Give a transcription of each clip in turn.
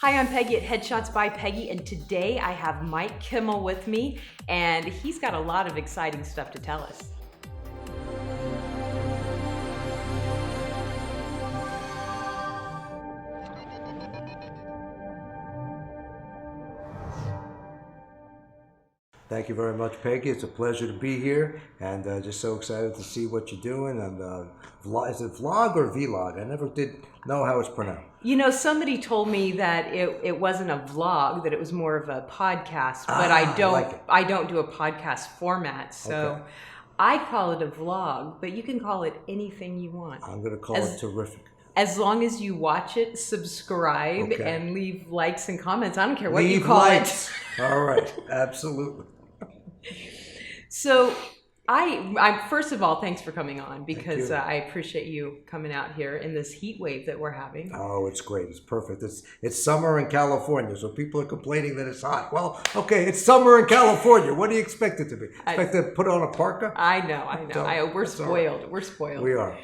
Hi, I'm Peggy at Headshots by Peggy, and today I have Mike Kimmel with me, and he's got a lot of exciting stuff to tell us. Thank you very much, Peggy. It's a pleasure to be here, and just so excited to see what you're doing. And is it vlog or vlog? I never did know how it's pronounced. You know, somebody told me that it wasn't a vlog, that it was more of a podcast, but I don't do a podcast format, so Okay. I call it a vlog, but you can call it anything you want. I'm going to call it terrific. As long as you watch it, subscribe, Okay. and leave likes and comments. I don't care what Leave you call likes. it. All right, absolutely. So I first of all, thanks for coming on, because you. I appreciate you coming out here in this heat wave that we're having. Oh, it's great. It's perfect. It's summer in California, so people are complaining that it's hot. Well, okay, it's summer in California. What do you expect it to be? Expect to put on a parka? I know. We're spoiled. Right. We're spoiled. We are.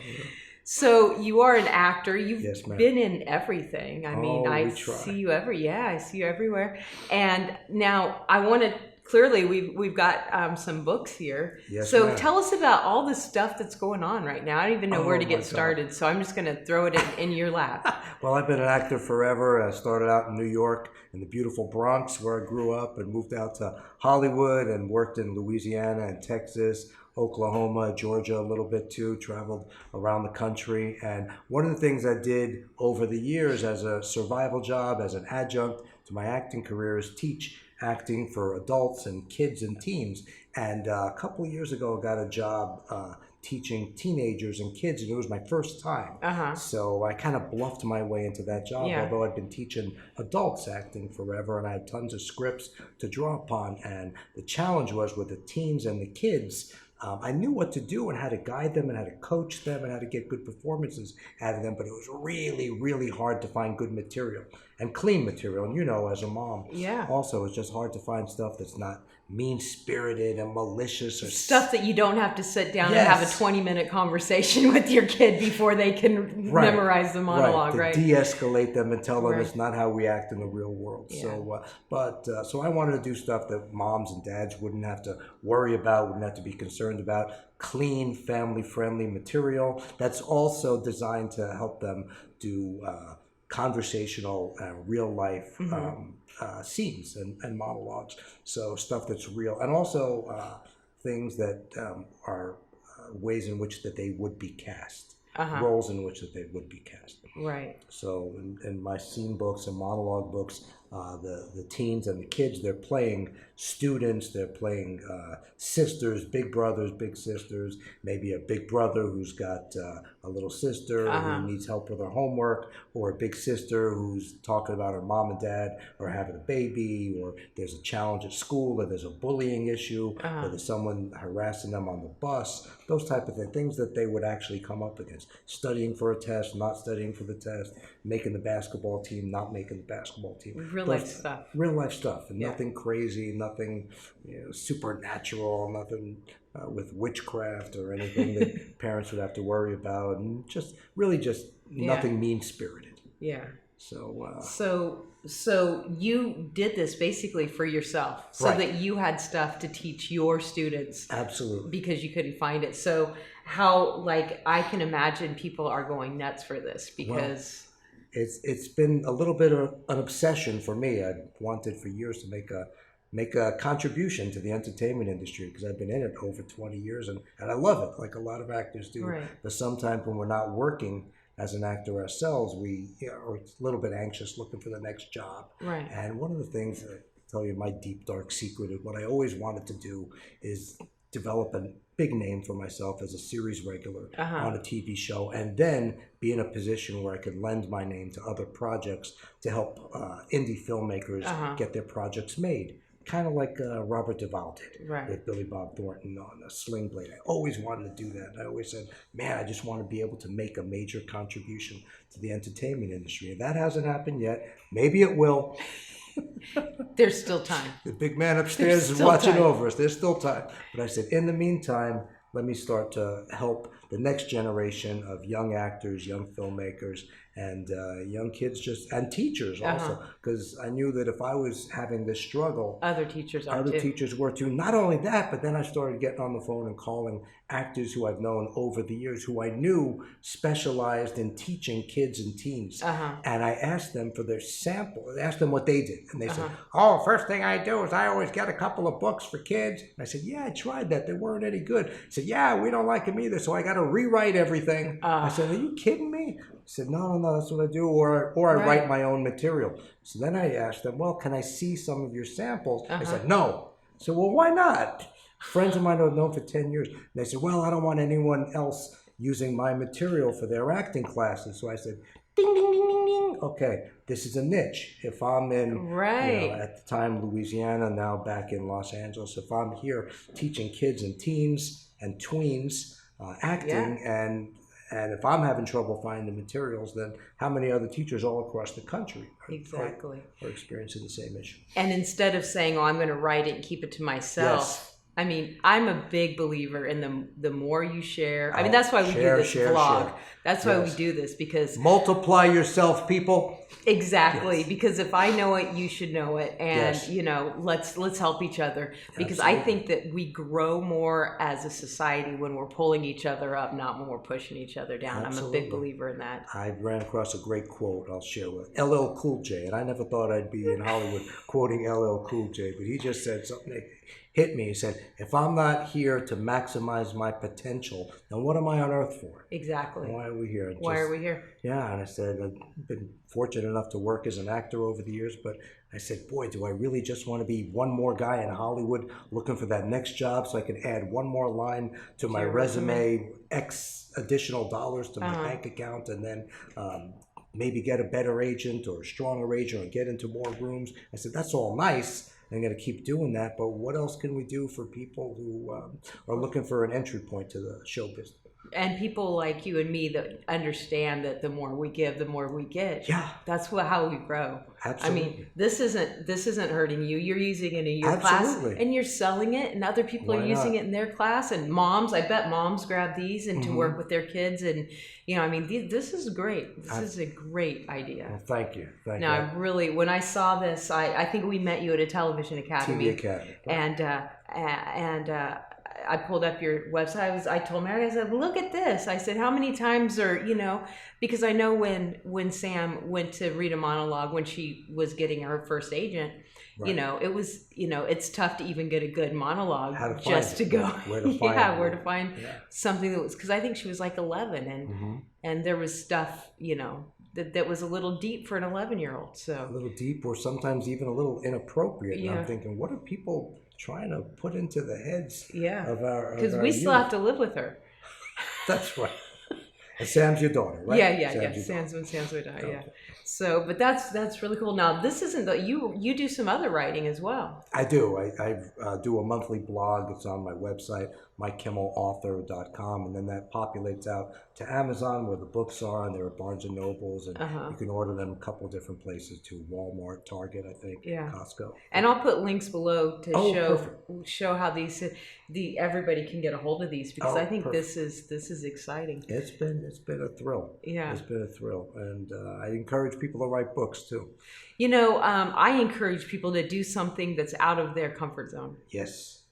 So you are an actor. You've Yes, ma'am. been in everything. I mean, I try. see you I see you everywhere. And now I want to. Clearly, we've got some books here. Yes, so ma'am. tell us about all the stuff that's going on right now. I don't even know where to get started, so I'm just going to throw it in your lap. Well, I've been an actor forever. I started out in New York, in the beautiful Bronx, where I grew up, and moved out to Hollywood and worked in Louisiana and Texas, Oklahoma, Georgia a little bit too, traveled around the country. And one of the things I did over the years as a survival job, as an adjunct to my acting career, is teach acting for adults and kids and teens. And a couple of years ago, I got a job teaching teenagers and kids, and it was my first time. So I kind of bluffed my way into that job, although I'd been teaching adults acting forever, and I had tons of scripts to draw upon. And the challenge was with the teens and the kids, I knew what to do and how to guide them and how to coach them and how to get good performances out of them, but it was really, really hard to find good material and clean material. And you know, as a mom, also it's just hard to find stuff that's not mean-spirited and malicious, or stuff that you don't have to sit down and have a 20-minute conveation with your kid before they can memorize the monologue, right? To de-escalate them and tell them it's not how we act in the real world. So, so I wanted to do stuff that moms and dads wouldn't have to worry about, wouldn't have to be concerned about. Clean, family-friendly material that's also designed to help them do conversational, real-life scenes and monologues. So stuff that's real, and also things that are ways in which that they would be cast, roles in which that they would be cast. Right. So in my scene books and monologue books, the teens and the kids, they're playing students, they're playing sisters, big brothers, big sisters, maybe a big brother who's got a little sister who needs help with her homework, or a big sister who's talking about her mom and dad or having a baby, or there's a challenge at school, or there's a bullying issue, or there's someone harassing them on the bus, those type of things that they would actually come up against. Studying for a test, not studying for the test, making the basketball team, not making the basketball team. Real life stuff. Real life stuff, and nothing crazy, nothing supernatural, nothing with witchcraft or anything that parents would have to worry about, and just nothing mean-spirited. Yeah. So So you did this basically for yourself, so that you had stuff to teach your students. Absolutely. Because you couldn't find it. So how, I can imagine people are going nuts for this, because it's been a little bit of an obsession for me. I wanted for years to make a contribution to the entertainment industry, because I've been in it over 20 years, and I love it, like a lot of actors do. Right. But sometimes when we're not working as an actor ourselves, we are a little bit anxious, looking for the next job. Right. And one of the things that I tell you, my deep dark secret, is what I always wanted to do is develop a big name for myself as a series regular on a TV show, and then be in a position where I could lend my name to other projects to help indie filmmakers get their projects made. Kind of like Robert Duvall did with Billy Bob Thornton on Sling Blade. I always wanted to do that. I always said, man, I just want to be able to make a major contribution to the entertainment industry. And that hasn't happened yet. Maybe it will. There's still time. The big man upstairs is watching over us. There's still time. But I said, in the meantime, let me start to help the next generation of young actors, young filmmakers, and young kids and teachers also, because I knew that if I was having this struggle, other teachers were too. Not only that, but then I started getting on the phone and calling actors who I've known over the years, who I knew specialized in teaching kids and teens. And I asked them for their sample. I asked them what they did, and they said, "Oh, first thing I do is I always get a couple of books for kids." And I said, "Yeah, I tried that. They weren't any good." I said, "Yeah, we don't like them either, so I got to rewrite everything." I said, "Are you kidding me?" I said, no, that's what I do, or I write my own material. So then I asked them, "Well, can I see some of your samples?" They said, "No." I said, "Well, why not?" Friends of mine I've known for 10 years. And they said, "Well, I don't want anyone else using my material for their acting classes." So I said, ding, ding, ding, ding, ding. Okay, this is a niche. If I'm in, at the time, Louisiana, now back in Los Angeles, if I'm here teaching kids and teens and tweens acting, and if I'm having trouble finding materials, then how many other teachers all across the country are experiencing the same issue? And instead of saying, "Oh, I'm going to write it and keep it to myself," I mean, I'm a big believer in the more you share. I mean, that's why we do this vlog. That's why we do this, because multiply yourself, people. Exactly, because if I know it, you should know it, and let's help each other, because I think that we grow more as a society when we're pulling each other up, not when we're pushing each other down. I'm a big believer in that. I ran across a great quote I'll share with LL Cool J, and I never thought I'd be in Hollywood quoting LL Cool J, but he just said something that hit me. He said, "If I'm not here to maximize my potential, then what am I on earth for?" Exactly. Why are we here? Why are we here? Yeah, and I said, I've been fortunate enough to work as an actor over the years, but I said, boy, do I really just want to be one more guy in Hollywood looking for that next job so I can add one more line to my resume, X additional dollars to my bank account, and then maybe get a better agent or a stronger agent or get into more rooms. I said, that's all nice. I'm going to keep doing that, but what else can we do for people who are looking for an entry point to the show business? And people like you and me that understand that the more we give, the more we get. Yeah, that's how we grow. Absolutely. I mean, this isn't hurting you. You're using it in your class, and you're selling it, and other people are using it in their class. And moms, I bet moms grab these and to work with their kids. And I mean, this is great. This is a great idea. Well, thank you. Now, I really, when I saw this, I think we met you at a television academy. TV Academy. And I pulled up your website. I told Mary, I said, "Look at this." I said, "How many times are, because I know when Sam went to read a monologue when she was getting her first agent, it was, it's tough to even get a good monologue just to go. Where to find where to find something that was, because I think she was like 11 and there was stuff, that was a little deep for an 11-year-old. So a little deep, or sometimes even a little inappropriate. And I'm thinking, what are people trying to put into the heads of our because we still have to live with her. That's right. And Sam's your daughter, right? Yeah. Sam's my daughter. Yeah. So, but that's really cool. Now, this isn't you do some other writing as well. I do. I do a monthly blog. It's on my website, MikeKimmelAuthor.com, and then that populates out to Amazon where the books are, and there are Barnes and Nobles, and you can order them a couple of different places too: Walmart, Target, I think, Costco. And I'll put links below to show how everybody can get a hold of these, because I think this is exciting. It's been a thrill. Yeah, it's been a thrill, and I encourage people to write books too. I encourage people to do something that's out of their comfort zone. Yes,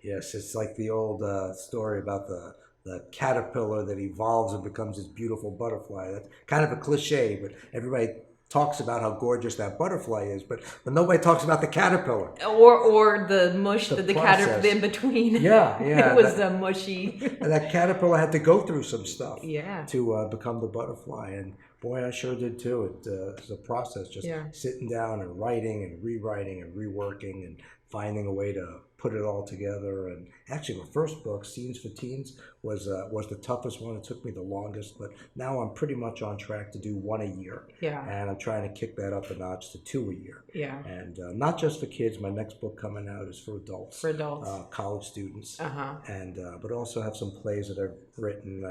it's like the old story about the caterpillar that evolves and becomes this beautiful butterfly. That's kind of a cliche, but everybody talks about how gorgeous that butterfly is, but nobody talks about the caterpillar or the mush that the caterpillar in between. Yeah, it was the mushy. And that caterpillar had to go through some stuff to become the butterfly, and boy, I sure did too. It's a process, just sitting down and writing and rewriting and reworking and finding a way to put it all together. And actually, my first book, Scenes for Teens, was the toughest one. It took me the longest, but now I'm pretty much on track to do one a year. Yeah. And I'm trying to kick that up a notch to 2 a year. Yeah. And not just for kids. My next book coming out is for adults. For adults. College students. And but also have some plays that I've written.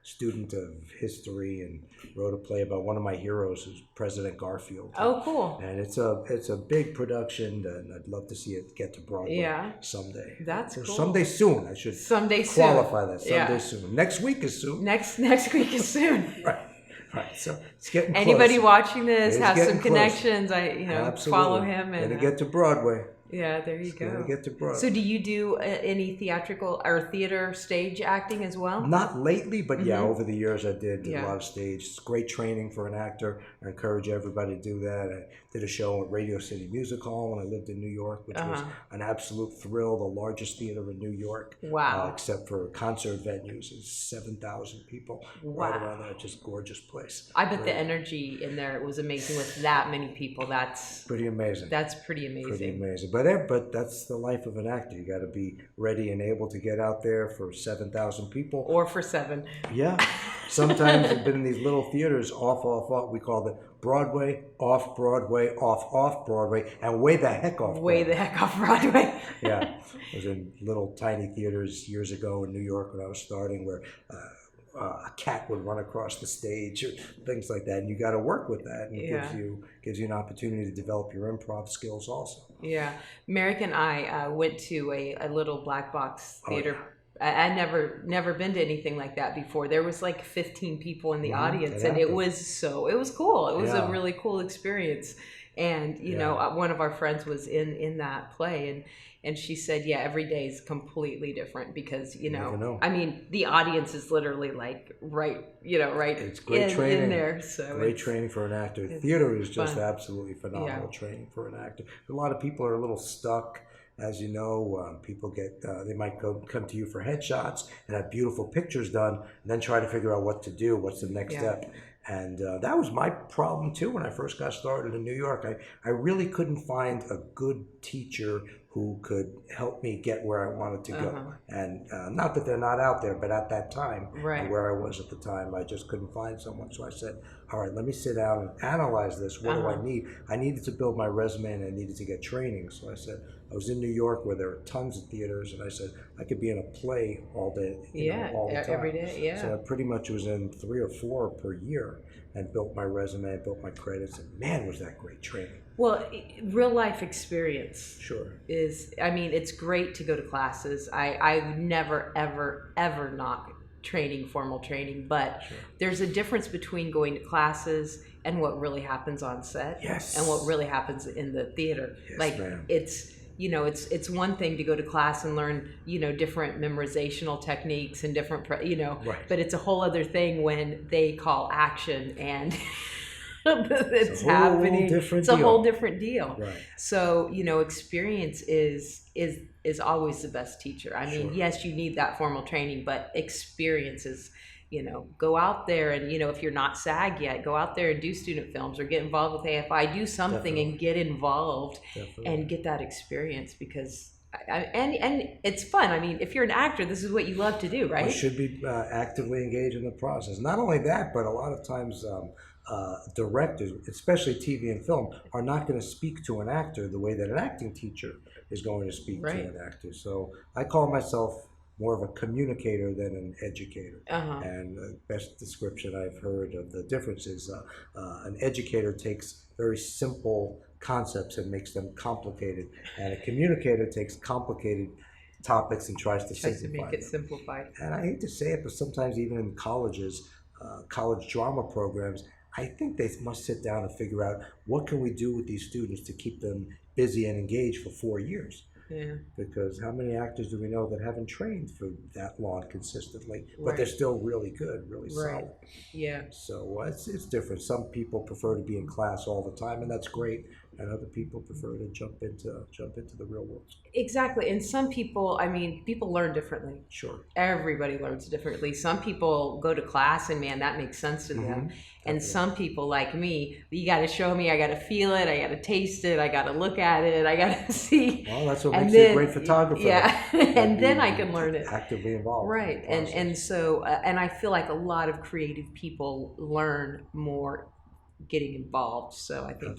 Student of history and wrote a play about one of my heroes, who's President Garfield. Oh, cool! And it's a big production, and I'd love to see it get to Broadway someday. That's cool. Someday soon. I should qualify that. Someday soon. Next week is soon. Next week is soon. Right. Right. So it's getting Anybody close. watching this It's has getting some close. connections. Follow him and Gonna get to Broadway. Yeah, there you go. Gonna get to Broadway. So do you do any theatrical or theater stage acting as well? Not lately, but yeah, over the years I did a lot of stage. It's great training for an actor. I encourage everybody to do that. I did a show at Radio City Music Hall when I lived in New York, which was an absolute thrill, the largest theater in New York. Wow. Except for concert venues. It's 7,000 people right around there. Just gorgeous place. I bet the energy in there was amazing with that many people. That's pretty amazing. That's pretty amazing. Pretty amazing. But that's the life of an actor. You got to be ready and able to get out there for 7,000 people. Or for 7. Yeah. Sometimes I've been in these little theaters off. We called it Broadway, off Broadway, off Broadway, and way the heck off Broadway. Way the heck off Broadway. Yeah. I was in little tiny theaters years ago in New York when I was starting where a cat would run across the stage or things like that, and you got to work with that, and it gives you an opportunity to develop your improv skills also. Yeah, Merrick and I went to a little black box theater. I'd never been to anything like that before. There was like 15 people in the audience, and it was cool. It was a really cool experience. And you know, one of our friends was in that play, and she said, every day is completely different because you know. I mean, the audience is literally like right. It's great training in there. So great training for an actor. Theater is just absolutely phenomenal training for an actor. A lot of people are a little stuck. As you know, people they might come to you for headshots and have beautiful pictures done, and then try to figure out what to do, what's the next step. And that was my problem too when I first got started in New York. I really couldn't find a good teacher who could help me get where I wanted to go. And not that they're not out there, but at that time, where I was at the time, I just couldn't find someone. So I said, all right, let me sit down and analyze this. What do I need? I needed to build my resume and I needed to get training. So I said, I was in New York where there are tons of theaters, and I said, I could be in a play all day, all the time. Every day, So I pretty much was in 3 or 4 per year and built my resume, built my credits, and man, was that great training. Well, real life experience is, it's great to go to classes. I never, ever knock formal training, but there's a difference between going to classes and what really happens on set and what really happens in the theater. It's one thing to go to class and learn, different memorizational techniques and different, but it's a whole other thing when they call action and it's happening. It's a whole different deal. Right. So, experience is always the best teacher. I mean, yes, you need that formal training, but experience is, go out there and, if you're not SAG yet, go out there and do student films or get involved with AFI, do something and get involved and get that experience because and it's fun. I mean, if you're an actor, this is what you love to do, right? You should be actively engaged in the process. Not only that, but a lot of times directors, especially TV and film, are not going to speak to an actor the way that an acting teacher is going to speak to an actor. So I call myself more of a communicator than an educator. And the best description I've heard of the difference is an educator takes very simple concepts and makes them complicated, and a communicator takes complicated topics and tries to make it simplified. And I hate to say it, but sometimes even in colleges, college drama programs, I think they must sit down and figure out what can we do with these students to keep them busy and engaged for 4 years. Yeah. Because how many actors do we know that haven't trained for that long consistently, but they're still really good, really solid? Yeah. So it's different. Some people prefer to be in class all the time, and that's great. And other people prefer to jump into the real world. Exactly. And some people, people learn differently. Sure. Everybody learns differently. Some people go to class and man, that makes sense to them. And some people like me, you got to show me, I got to feel it, I got to taste it, I got to look at it, I got to see. Well, that's what makes you a great photographer. Yeah. And then I can learn it. Actively involved. Right. And so, and I feel like a lot of creative people learn more getting involved. So I think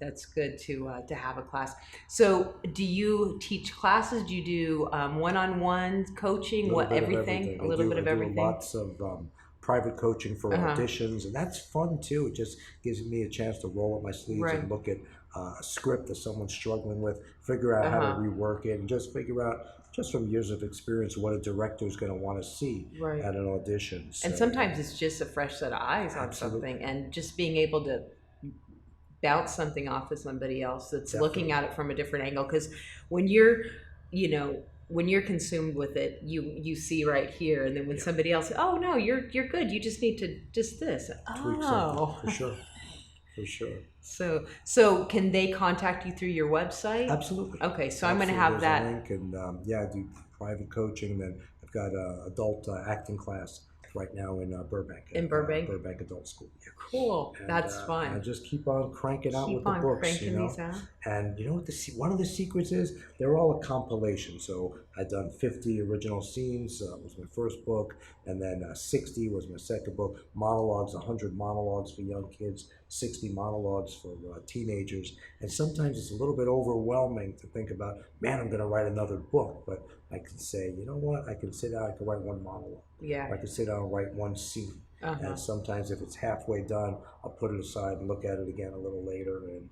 that's good to have a class. So do you teach classes? Do you do one-on-one coaching? A little bit of everything. Lots of everything. private coaching for auditions, and that's fun too. It just gives me a chance to roll up my sleeves and look at a script that someone's struggling with, figure out how to rework it, and just figure out, just from years of experience, what a director is going to want to see at an audition. So, and sometimes it's just a fresh set of eyes on something, and just being able to bounce something off of somebody else that's looking at it from a different angle. Because when you're, when you're consumed with it, you see right here, and then when somebody else, oh no, you're good, you just need to just this. Tweak something, for sure. So can they contact you through your website? Absolutely. Okay, so I'm going to have that. Link, and I do private coaching, and then I've got an adult acting class right now in Burbank. Burbank Adult School. Yeah. Cool. And, that's fun. I just keep on cranking out with the books. These out. And you know what? One of the secrets is they're all a compilation. So I've done 50 original scenes. Was my first book, and then 60 was my second book. Monologues, 100 monologues for young kids, 60 monologues for teenagers. And sometimes it's a little bit overwhelming to think about, man, I'm going to write another book. But I can say, you know what? I can sit down, I can write one monologue. Yeah. Or I can sit down and write one scene. And sometimes if it's halfway done, I'll put it aside and look at it again a little later. And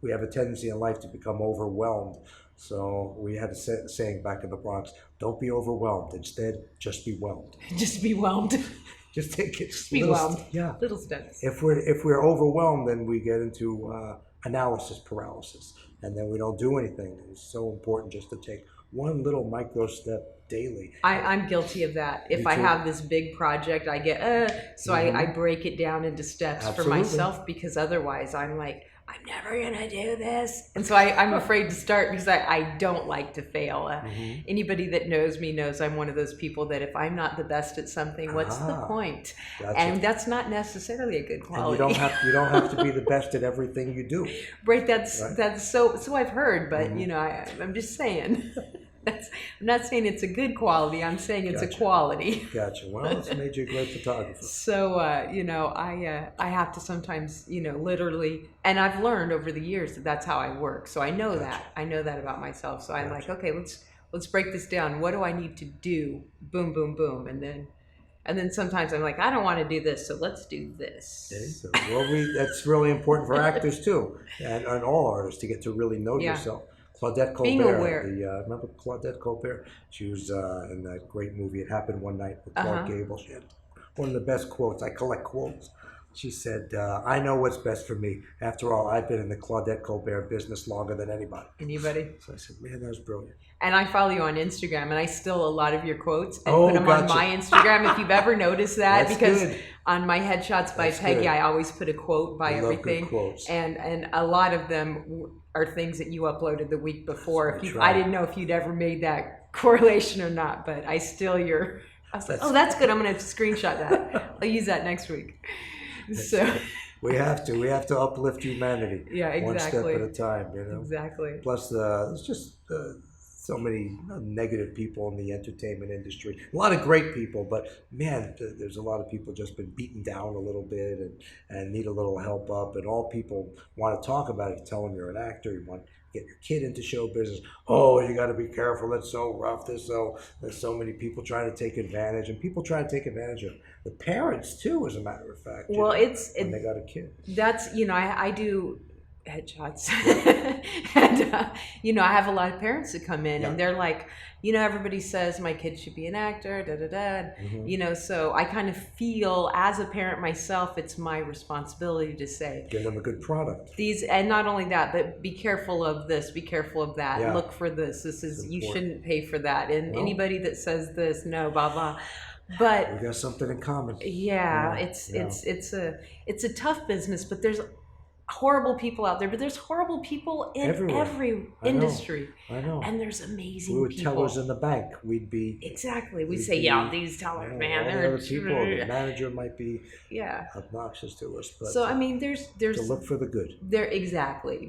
we have a tendency in life to become overwhelmed. So we had a saying back in the Bronx, don't be overwhelmed. Instead, just be whelmed. Just be whelmed. Just take it. Just be whelmed. Yeah. Little steps. If we're overwhelmed, then we get into analysis paralysis. And then we don't do anything. It's so important just to take one little micro step daily. I'm guilty of that. If I have this big project, I get, so I break it down into steps for myself, because otherwise I'm like, I'm never going to do this. And so I'm afraid to start because I don't like to fail. Anybody that knows me knows I'm one of those people that if I'm not the best at something, what's the point? And that's not necessarily a good quality. And you don't have to be the best at everything you do. Right. That's so I've heard, but I'm just saying. I'm not saying it's a good quality. I'm saying it's a quality. Gotcha. Well, it's made you a great photographer. So, I have to sometimes, literally, and I've learned over the years that that's how I work. So I know that. I know that about myself. So I'm like, okay, let's break this down. What do I need to do? Boom, boom, boom. And then sometimes I'm like, I don't want to do this, so let's do this. Okay. Well, that's really important for actors too, and all artists, to get to really know yourself. Claudette Colbert, remember Claudette Colbert? She was in that great movie, It Happened One Night, with Clark Gable. She had one of the best quotes. I collect quotes. She said, I know what's best for me. After all, I've been in the Claudette Colbert business longer than anybody. So I said, man, that was brilliant. And I follow you on Instagram, and I steal a lot of your quotes and put them on my Instagram, if you've ever noticed that. Because on my headshots by Peggy, I always put a quote by everything. And a lot of them are things that you uploaded the week before. I didn't know if you'd ever made that correlation or not, but I steal your... I was like, oh, that's good. I'm going to screenshot that. I'll use that next week. So we have to uplift humanity. Yeah, exactly. One step at a time, Exactly. Plus, there's just so many negative people in the entertainment industry. A lot of great people, but man, there's a lot of people just been beaten down a little bit and need a little help up. And all people want to talk about it. You tell them you're an actor, you want to get your kid into show business. Oh, you got to be careful. It's so rough. There's so many people trying to take advantage, and people try to take advantage of the parents too, as a matter of fact. Well, when they got a kid. That's I do headshots, and I have a lot of parents that come in and they're like, everybody says my kid should be an actor, so I kind of feel, as a parent myself, it's my responsibility to say, give them a good product. And not only that, but be careful of this, be careful of that, look for this is you shouldn't pay for that, and anybody that says this, no, blah blah. But we got something in common. It's a tough business, but there's horrible people out there, but there's horrible people in every industry. I know. And there's amazing people. We were tellers in the bank. We'd say, these tellers, man, they're other people. The manager might be obnoxious to us, but so I mean, there's to look for the good.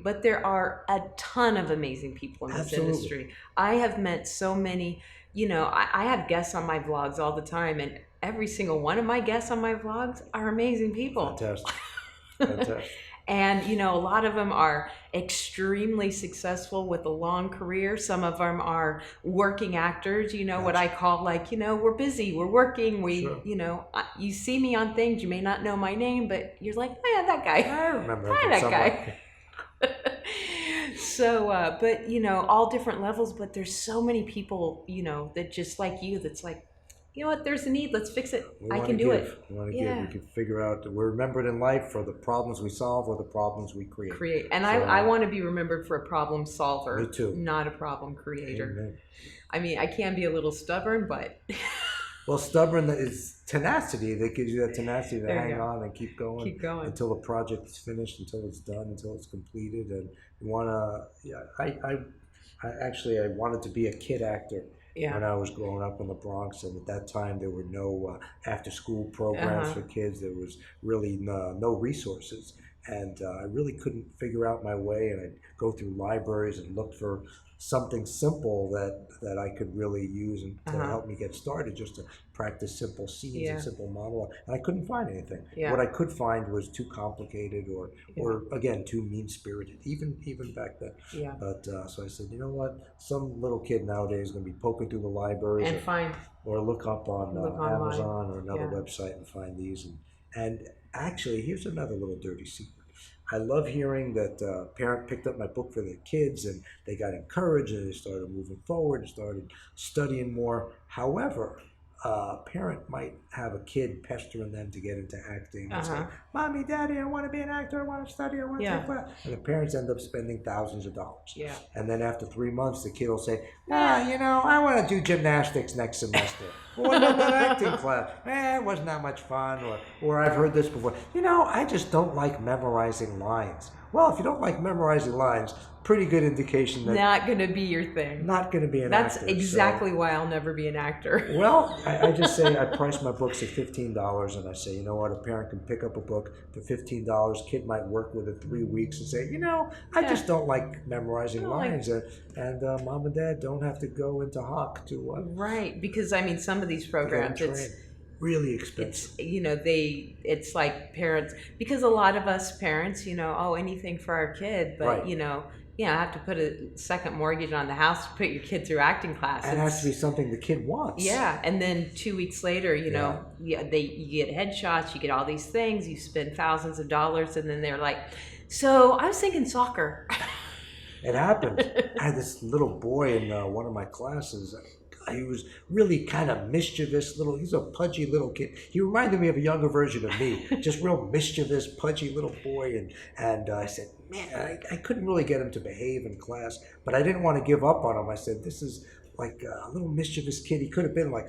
But there are a ton of amazing people in this industry. I have met so many. I have guests on my vlogs all the time, and every single one of my guests on my vlogs are amazing people. Fantastic. And, you know, a lot of them are extremely successful with a long career. Some of them are working actors, you know, what I call like, you know, we're busy, we're working, you know, you see me on things, you may not know my name, but you're like, oh, yeah, that guy. I remember that guy. So, but, you know, all different levels, but there's so many people, you know, that just like you, that's like, you know what, there's a need, let's fix it. I can do it. We want to give. We can figure out, we're remembered in life for the problems we solve or the problems we create. And so, I want to be remembered for a problem solver. Me too. Not a problem creator. Amen. I mean, I can be a little stubborn, but... Well, stubborn is tenacity. That gives you that tenacity to hang on and keep going. Keep going. Until the project is finished, until it's done, until it's completed. And you want to, I wanted to be a kid actor. Yeah. When I was growing up in the Bronx, and at that time there were no after-school programs for kids. There was really no resources, and I really couldn't figure out my way. And I'd go through libraries and look for something simple that I could really use and to help me get started, just to practice simple scenes and simple monologue. And I couldn't find anything. Yeah. What I could find was too complicated or again, too mean-spirited, even back then. Yeah. But so I said, you know what? Some little kid nowadays is going to be poking through the libraries or look up on Amazon or another website and find these. And actually, here's another little dirty secret. I love hearing that a parent picked up my book for their kids and they got encouraged and they started moving forward and started studying more. However, a parent might have a kid pestering them to get into acting and say, Mommy, Daddy, I want to be an actor, I want to study, I want to take class. And the parents end up spending thousands of dollars. Yeah. And then after 3 months, the kid will say, you know, I want to do gymnastics next semester. What about that acting class? It wasn't that much fun. Or I've heard this before. You know, I just don't like memorizing lines. Well, if you don't like memorizing lines, pretty good indication that... Not going to be your thing. Not going to be an actor. That's exactly why I'll never be an actor. Well, I just say I price my books at $15, and I say, you know what, a parent can pick up a book for $15. Kid might work with it 3 weeks and say, you know, I just don't like memorizing lines. And Mom and Dad don't have to go into hock to... right, because, I mean, some of these programs, it's... really expensive. It's, you know, it's like parents, because a lot of us parents, you know, anything for our kid, but you know, I have to put a second mortgage on the house to put your kid through acting class. And it has to be something the kid wants. Yeah, and then 2 weeks later, you know, you get headshots, you get all these things, you spend thousands of dollars, and then they're like, so I was thinking soccer. It happened. I had this little boy in one of my classes. He was really kind of mischievous he's a pudgy little kid. He reminded me of a younger version of me, just real mischievous, pudgy little boy. And I said, man, I couldn't really get him to behave in class, but I didn't want to give up on him. I said, this is like a little mischievous kid. He could have been like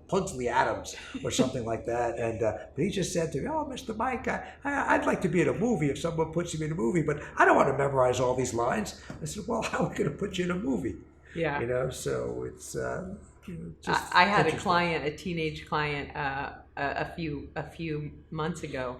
Pugsley Adams or something like that. And but he just said to me, oh, Mr. Mike, I'd like to be in a movie if someone puts me in a movie, but I don't want to memorize all these lines. I said, well, how are we going to put you in a movie? Yeah, you know, so it's. Just I had a teenage client, a few months ago,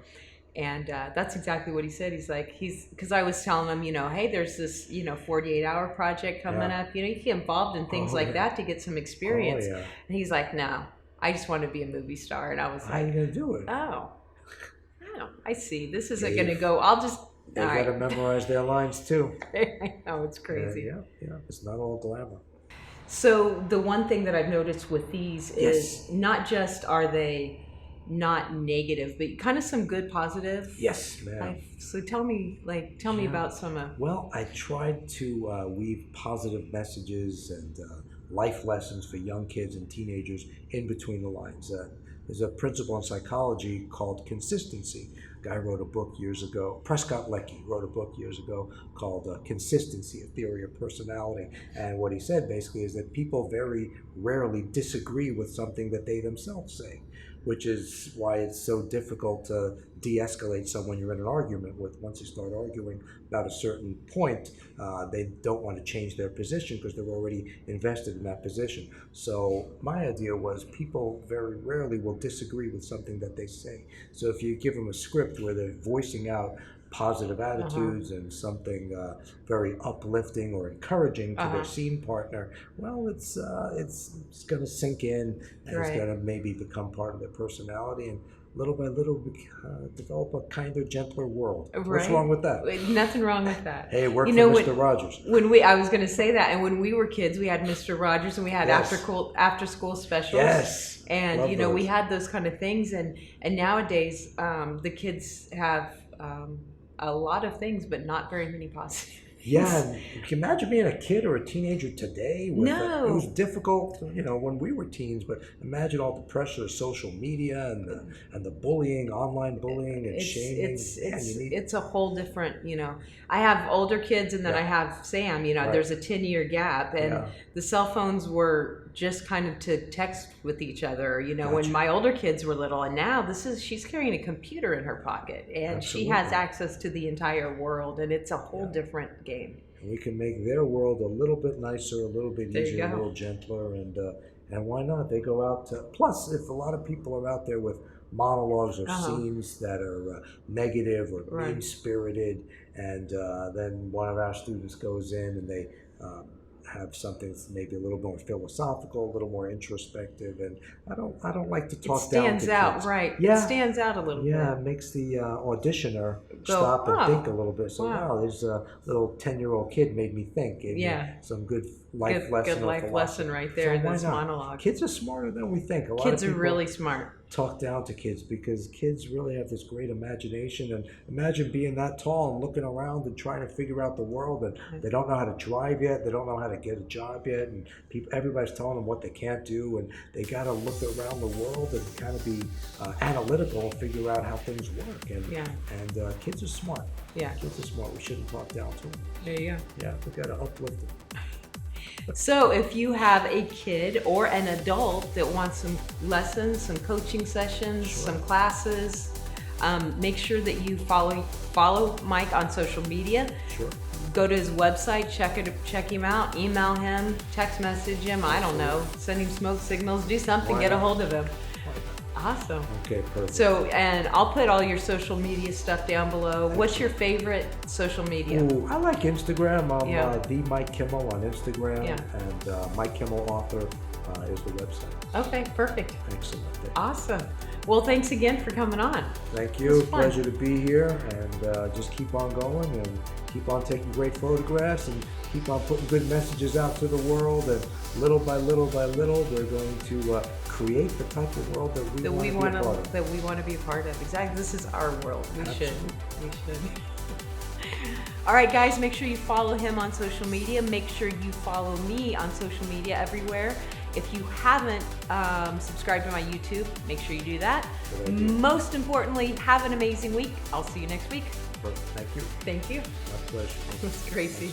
and that's exactly what he said. He's like, because I was telling him, you know, hey, there's this, you know, 48-hour project coming up. You know, you get involved in things like that to get some experience. And he's like, no, I just want to be a movie star. And I was like, how are you gonna do it? Oh, I see. This isn't gonna go. I'll just. They got to memorize their lines too. I know, it's crazy. Yeah, it's not all glamour. So the one thing that I've noticed with these is not just are they not negative, but kind of some good positive. Yes, ma'am. So tell me about some. Well, I tried to weave positive messages and life lessons for young kids and teenagers in between the lines. There's a principle in psychology called consistency. A guy wrote a book years ago, Prescott Leckie wrote a book years ago called Consistency, A Theory of Personality. And what he said basically is that people very rarely disagree with something that they themselves say, which is why it's so difficult to de-escalate someone you're in an argument with. Once you start arguing about a certain point, they don't want to change their position because they're already invested in that position. So my idea was people very rarely will disagree with something that they say. So if you give them a script where they're voicing out positive attitudes and something very uplifting or encouraging to their scene partner, well, it's going to sink in and it's going to maybe become part of their personality. little by little, develop a kinder, gentler world. Right. What's wrong with that? Nothing wrong with that. Hey, it worked for Mr. Rogers. I was going to say that, and when we were kids, we had Mr. Rogers, and we had after school specials. Yes. And we had those kind of things, and nowadays the kids have a lot of things, but not very many positive. Yeah, and you can imagine being a kid or a teenager today. It was difficult, when we were teens. But imagine all the pressure of social media and the bullying, online bullying and shaming. It's a whole different. I have older kids, and then I have Sam. There's a 10-year gap, and the cell phones were just kind of to text with each other. When my older kids were little, and now she's carrying a computer in her pocket, and she has access to the entire world, and it's a whole different game. And we can make their world a little bit nicer, a little bit easier, a little gentler, and why not? They go out to. Plus, if a lot of people are out there with monologues or scenes that are negative or mean-spirited, and then one of our students goes in and they have something that's maybe a little more philosophical, a little more introspective, and I don't like to talk down to kids. It stands out, right? Yeah. It stands out a little bit. Yeah, it makes the auditioner stop and think a little bit. So, wow, there's a little 10-year-old kid made me think. Gave me some good life lesson. Good life lesson right there in this monologue. Kids are smarter than we think. Kids are really smart. Talk down to kids because kids really have this great imagination, and imagine being that tall and looking around and trying to figure out the world, and they don't know how to drive yet, they don't know how to get a job yet, and everybody's telling them what they can't do, and they got to look around the world and kind of be analytical and figure out how things work. And kids are smart. Yeah, kids are smart. We shouldn't talk down to them. There you go. Yeah, we got to uplift them. So if you have a kid or an adult that wants some lessons, some coaching sessions, some classes, make sure that you follow Mike on social media. Sure. Go to his website, check him out, email him, text message him, I don't know, send him smoke signals, do something, get a hold of him. Awesome. Okay, perfect. So, and I'll put all your social media stuff down below. What's your favorite social media? Ooh, I like Instagram. I'm the Mike Kimmel on Instagram, and Mike Kimmel Author is the website. Okay, perfect. Excellent. Awesome. Well, thanks again for coming on. Thank you. Pleasure to be here, and just keep on going and keep on taking great photographs and keep on putting good messages out to the world, and little by little by little we're going to create the type of world that we want to be a part of. Exactly. This is our world. We should. All right, guys, make sure you follow him on social media. Make sure you follow me on social media everywhere. If you haven't subscribed to my YouTube, make sure you do that. Most importantly, have an amazing week. I'll see you next week. Perfect. Thank you. Thank you. My pleasure. It's Gracie.